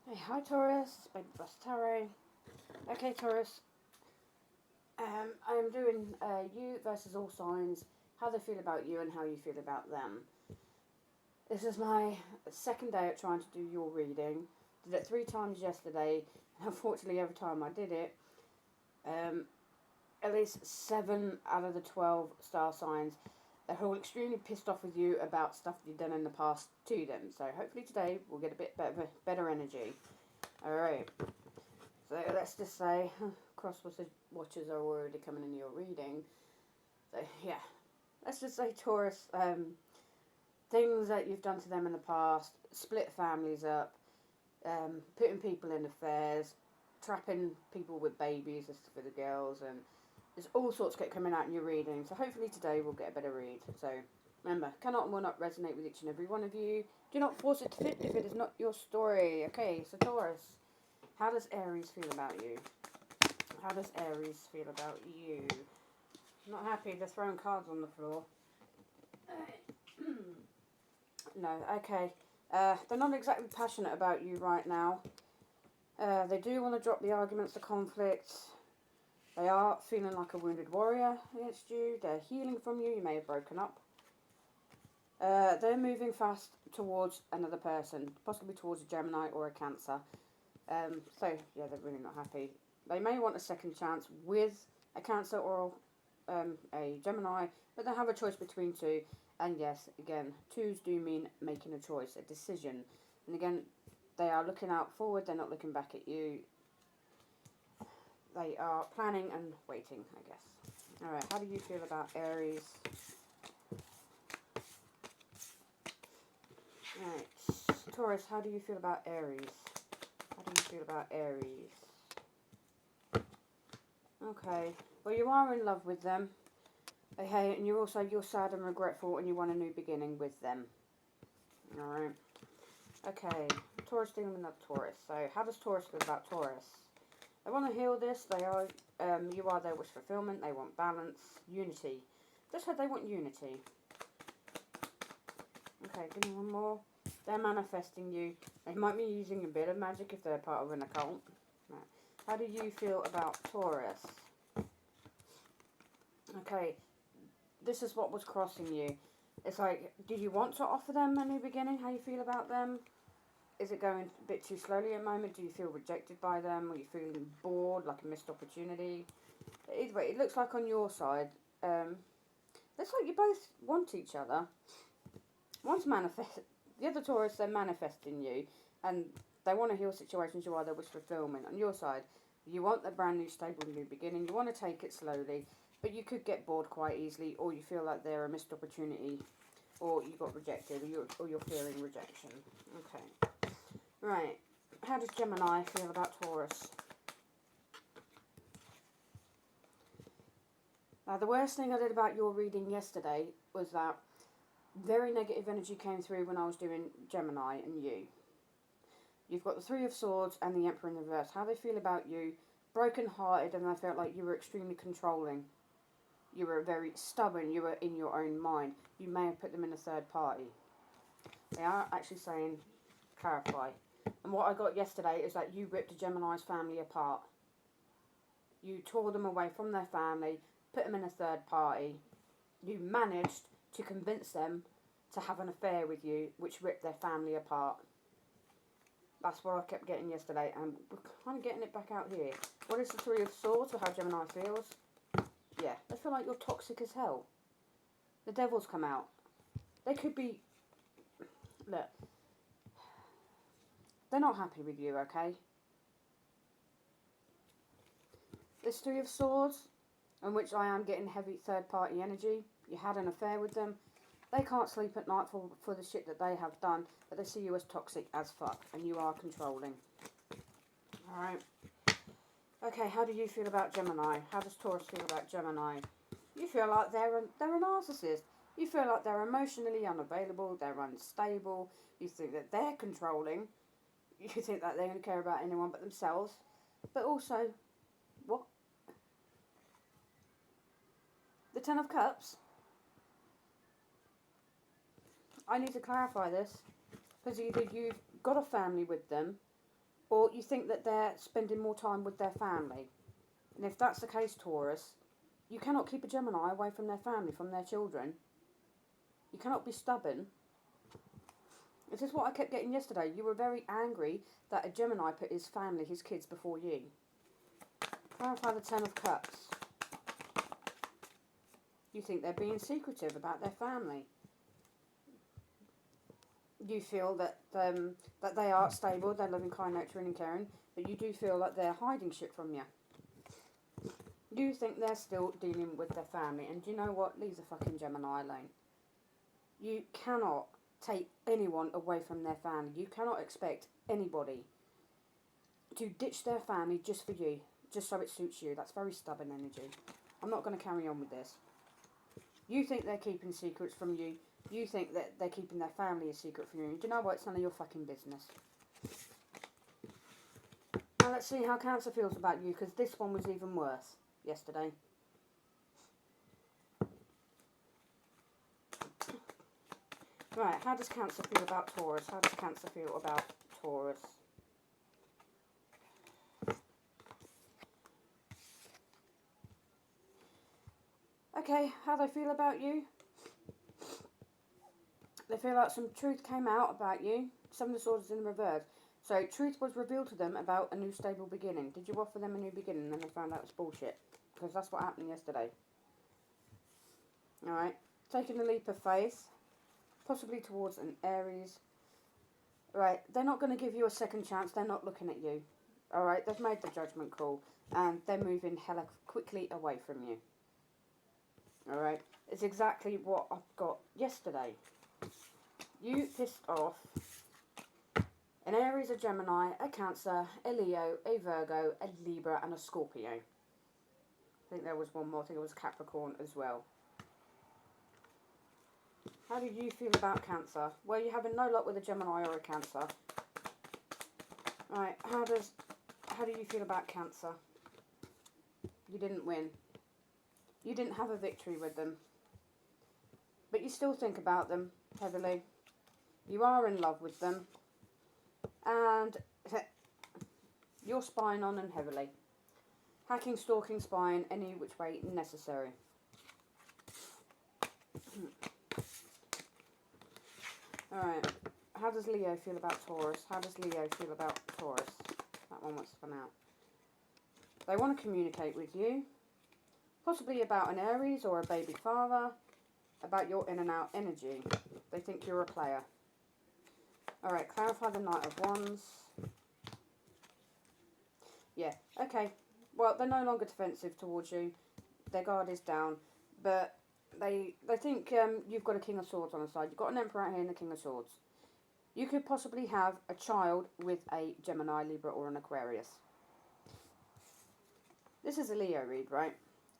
Hey, hi Taurus, Baby Boss Tarot. Okay, Taurus, I'm doing you versus all signs, how they feel about you and how you feel about them. This is my second day at trying to do your reading. Did it 3 times yesterday, and unfortunately, every time I did it, um, at least 7 out of the 12 star signs are all extremely pissed off with you about stuff you've done in the past to them. So hopefully today we'll get a bit better energy. Alright. So let's just say cross watchers are already coming in your reading. So yeah, let's just say Taurus, things that you've done to them in the past, split families up, putting people in affairs, trapping people with babies, this is for the girls, and there's all sorts kept coming out in your reading. So hopefully today we'll get a better read. So remember, cannot and will not resonate with each and every one of you. Do not force it to fit if it is not your story. Okay, so Taurus, how does Aries feel about you? How does Aries feel about you? Not happy, they're throwing cards on the floor. No, okay. They're not exactly passionate about you right now. They do want to drop the arguments, the conflict. They are feeling like a wounded warrior against you. They're healing from you. You may have broken up. They're moving fast towards another person, possibly towards a Gemini or a Cancer. So, yeah, they're really not happy. They may want a second chance with a Cancer or a Gemini, but they have a choice between two. And yes, again, twos do mean making a choice, a decision. And again, they are looking out forward, they're not looking back at you. They are planning and waiting, I guess. Alright, how do you feel about Aries? Alright, Taurus, how do you feel about Aries? How do you feel about Aries? Okay, well, you are in love with them. Okay, and you're sad and regretful and you want a new beginning with them. Alright. Okay, Taurus dealing with another Taurus. So, how does Taurus feel about Taurus? They want to heal this. They are, you are their wish fulfillment. They want balance, unity. Just said they want unity. Okay, give me one more. They're manifesting you. They might be using a bit of magic if they're part of an occult. Right. How do you feel about Taurus? Okay, this is what was crossing you. It's like, do you want to offer them a new beginning? How you feel about them? Is it going a bit too slowly at the moment? Do you feel rejected by them? Are you feeling bored, like a missed opportunity? Either way, it looks like on your side, looks like you both want each other. One's manifest, the other Taurus, they're manifesting you, and they want to heal situations. You are their wish fulfillment. On your side, you want a brand new, stable, new beginning. You want to take it slowly, but you could get bored quite easily, or you feel like they're a missed opportunity, or you got rejected, or you're feeling rejection. Okay. Right. How does Gemini feel about Taurus? Now, the worst thing I did about your reading yesterday was that very negative energy came through when I was doing Gemini and you. You've got the Three of Swords and the Emperor in reverse. How they feel about you, broken-hearted, and I felt like you were extremely controlling. You were very stubborn. You were in your own mind. You may have put them in a third party. They are actually saying, clarify. And what I got yesterday is that you ripped a Gemini's family apart. You tore them away from their family, put them in a third party. You managed to convince them to have an affair with you, which ripped their family apart. That's what I kept getting yesterday, and we're kind of getting it back out here. What is the Three of Swords, or how Gemini feels? Yeah, they feel like you're toxic as hell. The devil's come out. They could be... Look, they're not happy with you, okay? This Three of Swords, in which I am getting heavy third-party energy. You had an affair with them. They can't sleep at night for the shit that they have done, but they see you as toxic as fuck, and you are controlling. Alright. Okay, how do you feel about Gemini? How does Taurus feel about Gemini? You feel like they're a narcissist. You feel like they're emotionally unavailable, they're unstable, you think that they're controlling, you think that they don't care about anyone but themselves, but also, what? The Ten of Cups? I need to clarify this, because either you've got a family with them, Or you think that they're spending more time with their family. And if that's the case, Taurus, you cannot keep a Gemini away from their family, from their children. You cannot be stubborn. This is what I kept getting yesterday. You were very angry that a Gemini put his family, his kids, before you. Clarify the Ten of Cups. You think they're being secretive about their family. You feel that that they are stable, they're loving, kind, nurturing and caring, but you do feel like they're hiding shit from you. You think they're still dealing with their family, and do you know what? Leave the fucking Gemini alone. You cannot take anyone away from their family. You cannot expect anybody to ditch their family just for you, just so it suits you. That's very stubborn energy. I'm not going to carry on with this. You think they're keeping secrets from you. You think that they're keeping their family a secret from you. Do you know what? It's none of your fucking business. Now let's see how Cancer feels about you, because this one was even worse yesterday. Right, how does Cancer feel about Taurus? How does Cancer feel about Taurus? Okay, how they feel about you? They feel like some truth came out about you. Some of the swords in reverse. So, truth was revealed to them about a new stable beginning. Did you offer them a new beginning and then they found out it's bullshit? Because that's what happened yesterday. Alright, taking a leap of faith. Possibly towards an Aries. Right, they're not going to give you a second chance. They're not looking at you. Alright, they've made the judgment call. And they're moving hella quickly away from you. Alright, it's exactly what I got yesterday. You pissed off an Aries, a Gemini, a Cancer, a Leo, a Virgo, a Libra and a Scorpio. I think there was one more. I think it was Capricorn as well. How do you feel about Cancer? Well, you're having no luck with a Gemini or a Cancer. Right, how do you feel about Cancer? You didn't win. You didn't have a victory with them. But you still think about them heavily. You are in love with them. And you're spying on them heavily. Hacking, stalking, spying, any which way necessary. Alright, how does Leo feel about Taurus? How does Leo feel about Taurus? That one wants to come out. They want to communicate with you. Possibly about an Aries or a baby father. About your in and out energy. They think you're a player. Alright, clarify the Knight of Wands. Yeah, okay. Well, they're no longer defensive towards you. Their guard is down. But they think you've got a King of Swords on the side. You've got an Emperor out here and a King of Swords. You could possibly have a child with a Gemini, Libra or an Aquarius. This is a Leo read, right?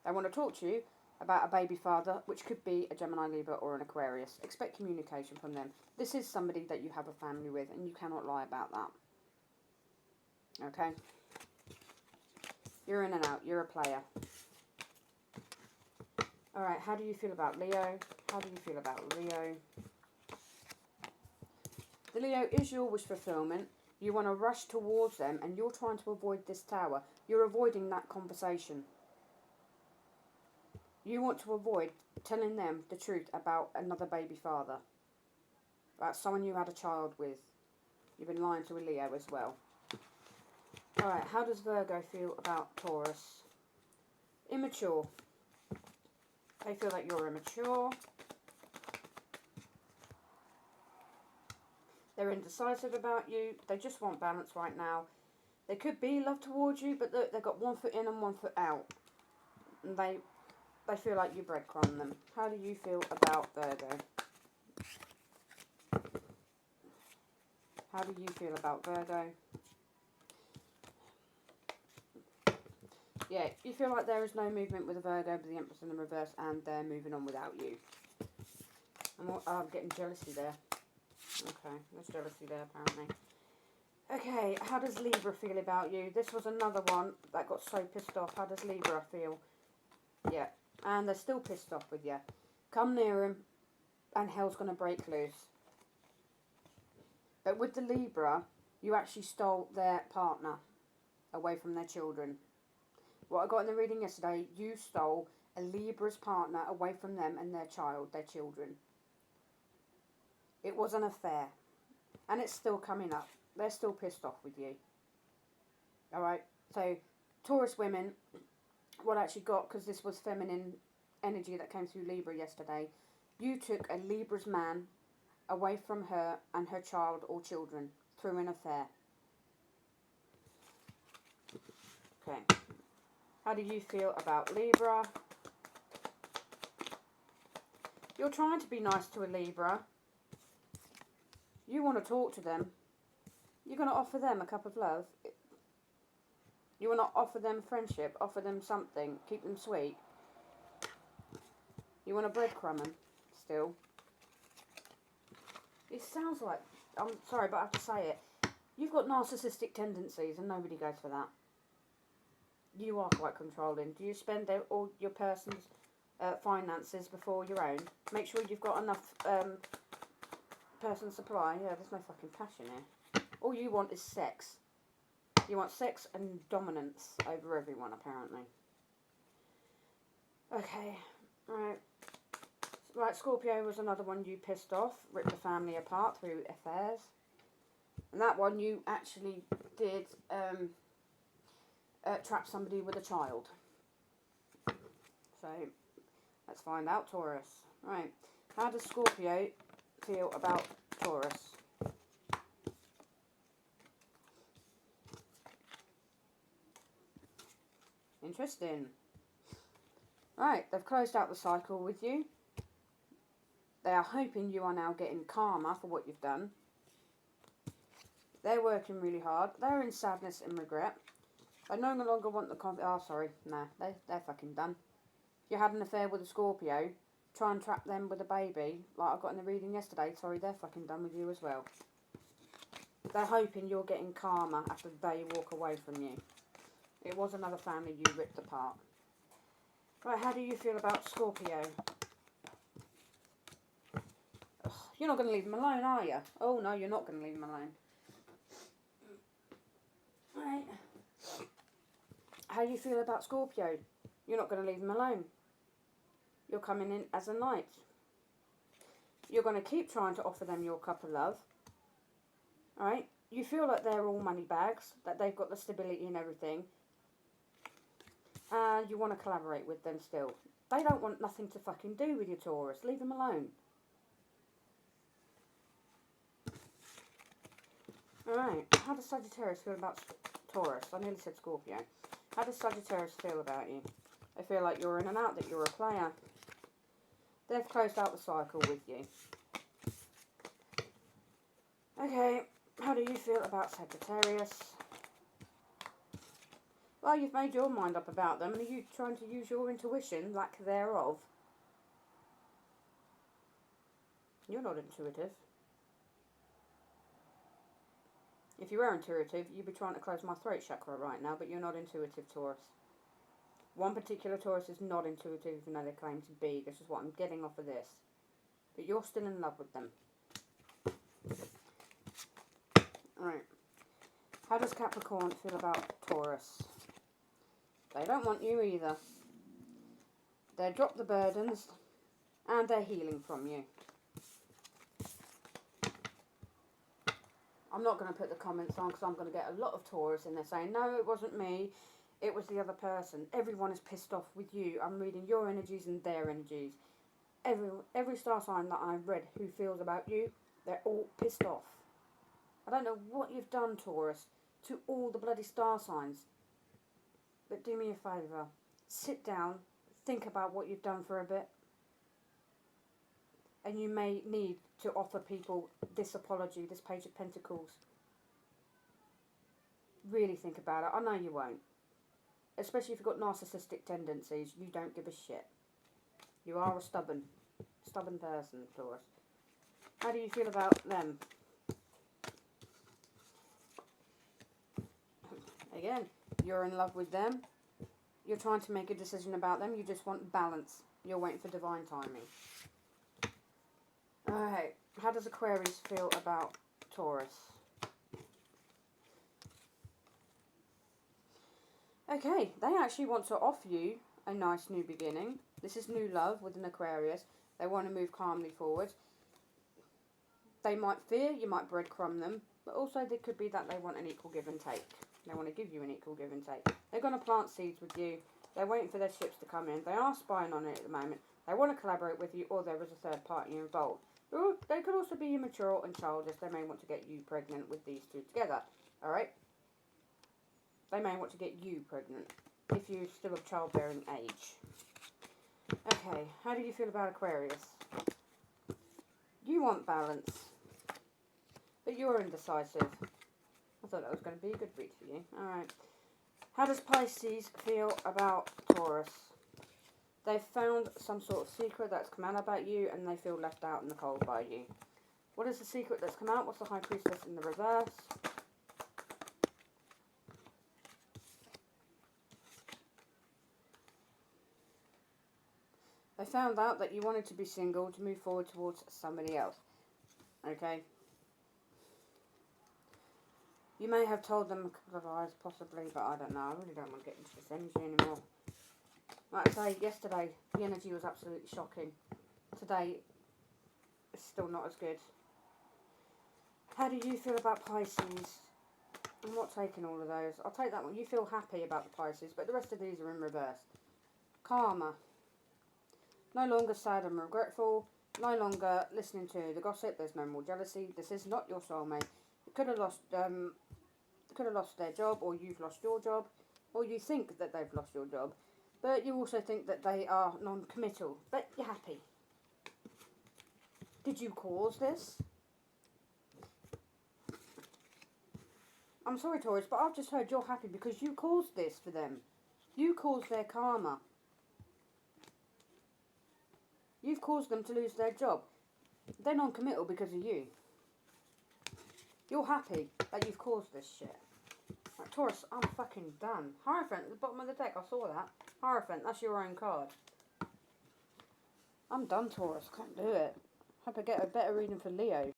They want to talk to you about a baby father, which could be a Gemini, Libra or an Aquarius. Expect communication from them. This is somebody that you have a family with and you cannot lie about that. Okay? You're in and out. You're a player. Alright, how do you feel about Leo? How do you feel about Leo? The Leo is your wish fulfillment. You want to rush towards them and you're trying to avoid this tower. You're avoiding that conversation. You want to avoid telling them the truth about another baby father. About someone you had a child with. You've been lying to a Leo as well. Alright, how does Virgo feel about Taurus? Immature. They feel like you're immature. They're indecisive about you. They just want balance right now. They could be love towards you, but they've got 1 foot in and 1 foot out. And they feel like you breadcrumb them. How do you feel about Virgo? How do you feel about Virgo? Yeah, you feel like there is no movement with a Virgo with the Empress in the reverse and they're moving on without you. I'm getting jealousy there. Okay, there's jealousy there apparently. Okay, how does Libra feel about you? This was another one that got so pissed off. How does Libra feel? Yeah, and they're still pissed off with you. Come near him and hell's going to break loose. But with the Libra, You actually stole their partner away from their children. What I got in the reading yesterday, you stole a Libra's partner away from them and their child, their children. It was an affair. And it's still coming up. They're still pissed off with you. Alright? So, Taurus women, what I actually got, because this was feminine energy that came through Libra yesterday, you took a Libra's man away from her and her child or children through an affair. Okay. How do you feel about Libra? You're trying to be nice to a Libra. You want to talk to them. You're going to offer them a cup of love. You want to offer them friendship, offer them something, keep them sweet. You want to breadcrumb them still. It sounds like, I'm sorry, but I have to say it. You've got narcissistic tendencies and nobody goes for that. You are quite controlling. Do you spend all your person's finances before your own? Make sure you've got enough person supply. Yeah, there's no fucking passion here. All you want is sex. You want sex and dominance over everyone, apparently. Okay, right. Right, Scorpio was another one you pissed off, ripped the family apart through affairs. And that one you actually did trap somebody with a child. So, let's find out, Taurus. Right, how does Scorpio feel about Taurus? Interesting. Right, they've closed out the cycle with you. They are hoping you are now getting karma for what you've done. They're working really hard. They're in sadness and regret. They no longer want the oh, sorry. No, they're fucking done. If you had an affair with a Scorpio, try and trap them with a baby, like I got in the reading yesterday. Sorry, they're fucking done with you as well. They're hoping you're getting karma after they walk away from you. It was another family you ripped apart. Right, how do you feel about Scorpio? Ugh, you're not going to leave them alone, are you? Oh, no, you're not going to leave them alone. Right. How do you feel about Scorpio? You're not going to leave them alone. You're coming in as a knight. You're going to keep trying to offer them your cup of love. Alright? You feel like they're all money bags, that they've got the stability and everything. And you want to collaborate with them still. They don't want nothing to fucking do with your Taurus. Leave them alone. Alright, how does Sagittarius feel about Taurus? I nearly said Scorpio. How does Sagittarius feel about you? They feel like you're in and out, that you're a player. They've closed out the cycle with you. Okay, how do you feel about Sagittarius? Well, you've made your mind up about them, and are you trying to use your intuition, lack thereof? You're not intuitive. If you were intuitive, you'd be trying to close my throat chakra right now, but you're not intuitive, Taurus. One particular Taurus is not intuitive, even though they claim to be. This is what I'm getting off of this. But you're still in love with them. Alright. How does Capricorn feel about Taurus? They don't want you either. They drop the burdens, and they're healing from you. I'm not going to put the comments on because I'm going to get a lot of Taurus in there saying, no, it wasn't me, it was the other person. Everyone is pissed off with you. I'm reading your energies and their energies. Every star sign that I've read who feels about you, they're all pissed off. I don't know what you've done, Taurus, to all the bloody star signs. But do me a favour. Sit down, think about what you've done for a bit. And you may need to offer people this apology, this Page of Pentacles. Really think about it. I know you won't. Especially if you've got narcissistic tendencies, you don't give a shit. You are a stubborn person, Taurus. How do you feel about them? Again, you're in love with them. You're trying to make a decision about them. You just want balance. You're waiting for divine timing. Alright, how does Aquarius feel about Taurus? Okay, they actually want to offer you a nice new beginning. This is new love with an Aquarius. They want to move calmly forward. They might fear, you might breadcrumb them, but also it could be that they want an equal give and take. They want to give you an equal give and take. They're going to plant seeds with you. They're waiting for their ships to come in. They are spying on it at the moment. They want to collaborate with you, or there is a third party involved. They could also be immature and childish. They may want to get you pregnant with these two together. Alright? They may want to get you pregnant if you're still of childbearing age. Okay, how do you feel about Aquarius? You want balance, but you're indecisive. I thought that was going to be a good read for you. Alright. How does Pisces feel about Taurus? They've found some sort of secret that's come out about you, and they feel left out in the cold by you. What is the secret that's come out? What's the High Priestess in the reverse? They found out that you wanted to be single to move forward towards somebody else. Okay? You may have told them a couple of lies, possibly, but I don't know. I really don't want to get into this energy anymore. Like I say, yesterday, the energy was absolutely shocking. Today, it's still not as good. How do you feel about Pisces? I'm not taking all of those. I'll take that one. You feel happy about the Pisces, but the rest of these are in reverse. Karma. No longer sad and regretful. No longer listening to the gossip. There's no more jealousy. This is not your soulmate. You could have lost their job, or you've lost your job, or you think that they've lost your job, but you also think that they are non-committal. But you're happy. Did you cause this? I'm sorry, Taurus, but I've just heard you're happy because you caused this for them. You caused their karma. You've caused them to lose their job. They're non-committal because of you. You're happy that you've caused this shit. Right, Taurus, I'm fucking done. Hierophant at the bottom of the deck, I saw that. Hierophant, that's your own card. I'm done, Taurus. Can't do it. Hope I get a better reading for Leo.